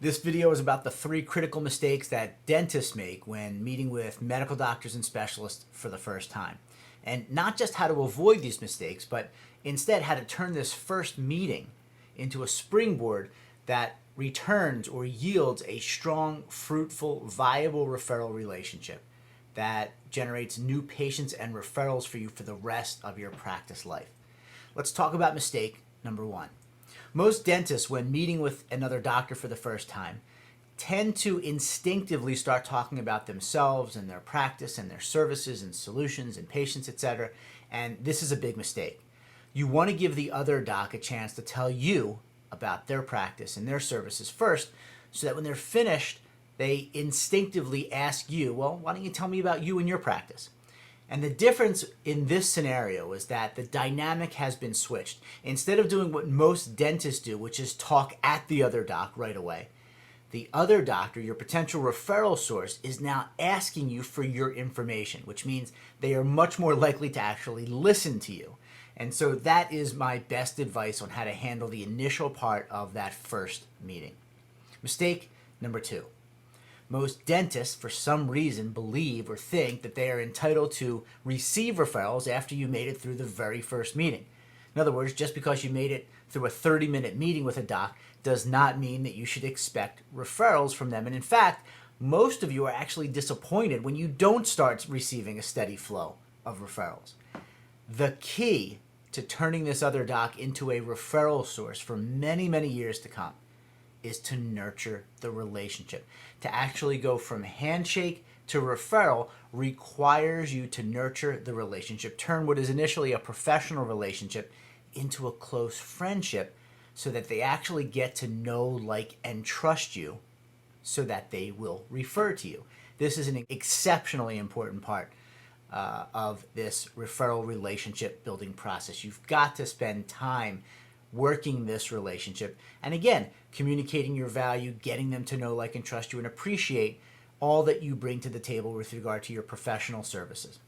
This video is about the 3 critical mistakes that dentists make when meeting with medical doctors and specialists for the first time. And not just how to avoid these mistakes, but instead how to turn this first meeting into a springboard that returns or yields a strong, fruitful, viable referral relationship that generates new patients and referrals for you for the rest of your practice life. Let's talk about mistake number 1. Most dentists, when meeting with another doctor for the first time, tend to instinctively start talking about themselves and their practice and their services and solutions and patients, etc. And this is a big mistake. You want to give the other doc a chance to tell you about their practice and their services first, so that when they're finished, they instinctively ask you, well, why don't you tell me about you and your practice? And the difference in this scenario is that the dynamic has been switched. Instead of doing what most dentists do, which is talk at the other doc right away, the other doctor, your potential referral source, is now asking you for your information, which means they are much more likely to actually listen to you. And so that is my best advice on how to handle the initial part of that first meeting. Mistake number 2. Most dentists, for some reason, believe or think that they are entitled to receive referrals after you made it through the very first meeting. In other words, just because you made it through a 30-minute meeting with a doc does not mean that you should expect referrals from them. And in fact, most of you are actually disappointed when you don't start receiving a steady flow of referrals. The key to turning this other doc into a referral source for many, many years to come is to nurture the relationship. To actually go from handshake to referral requires you to nurture the relationship, turn what is initially a professional relationship into a close friendship, so that they actually get to know, like, and trust you, so that they will refer to you. This is an exceptionally important part of this referral relationship building process. You've got to spend time working this relationship, and again, communicating your value, getting them to know, like, and trust you, and appreciate all that you bring to the table with regard to your professional services.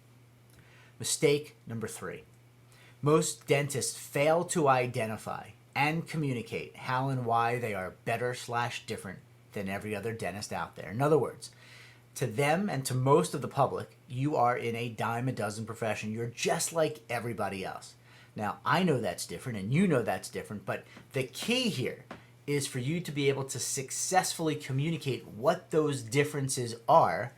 Mistake number 3. Most dentists fail to identify and communicate how and why they are better/different than every other dentist out there. In other words, to them and to most of the public, you are in a dime a dozen profession. You're just like everybody else. Now, I know that's different, and you know that's different, but the key here is for you to be able to successfully communicate what those differences are,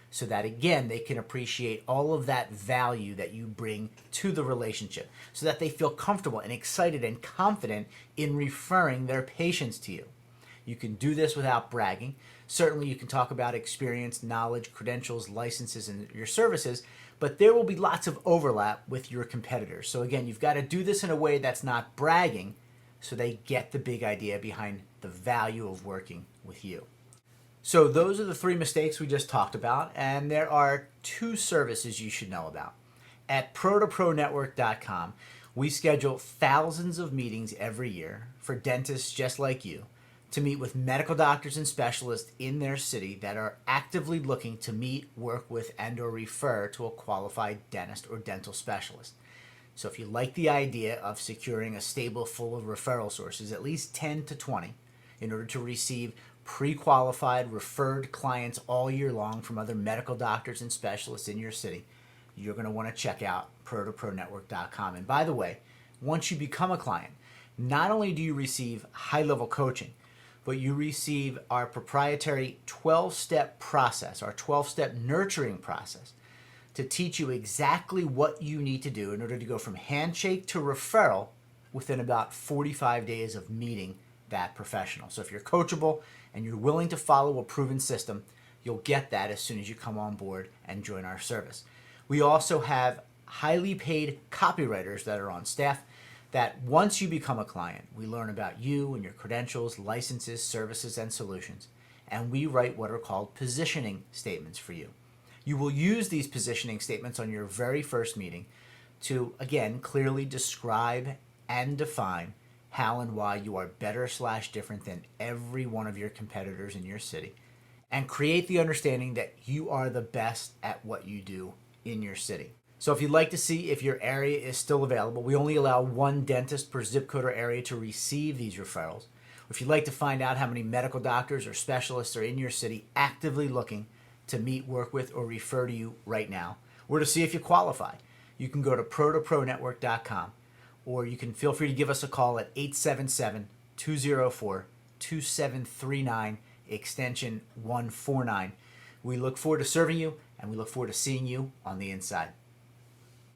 so that, again, they can appreciate all of that value that you bring to the relationship, so that they feel comfortable and excited and confident in referring their patients to you. You can do this without bragging. Certainly, you can talk about experience, knowledge, credentials, licenses, and your services, but there will be lots of overlap with your competitors. So again, you've got to do this in a way that's not bragging, so they get the big idea behind the value of working with you. So those are the 3 mistakes we just talked about, and there are 2 services you should know about. At ProToProNetwork.com, we schedule thousands of meetings every year for dentists just like you to meet with medical doctors and specialists in their city that are actively looking to meet, work with, and or refer to a qualified dentist or dental specialist. So if you like the idea of securing a stable full of referral sources, at least 10 to 20, in order to receive pre-qualified referred clients all year long from other medical doctors and specialists in your city, you're going to want to check out ProToProNetwork.com. And by the way, once you become a client, not only do you receive high-level coaching, but you receive our proprietary 12-step process, our 12-step nurturing process, to teach you exactly what you need to do in order to go from handshake to referral within about 45 days of meeting that professional. So if you're coachable and you're willing to follow a proven system, you'll get that as soon as you come on board and join our service. We also have highly paid copywriters that are on staff that once you become a client, we learn about you and your credentials, licenses, services, and solutions, and we write what are called positioning statements for you. You will use these positioning statements on your very first meeting to, again, clearly describe and define how and why you are better/different than every one of your competitors in your city, and create the understanding that you are the best at what you do in your city. So if you'd like to see if your area is still available, we only allow 1 dentist per zip code or area to receive these referrals. If you'd like to find out how many medical doctors or specialists are in your city actively looking to meet, work with, or refer to you right now, or to see if you qualify, you can go to ProToProNetwork.com, or you can feel free to give us a call at 877-204-2739, extension 149. We look forward to serving you, and we look forward to seeing you on the inside.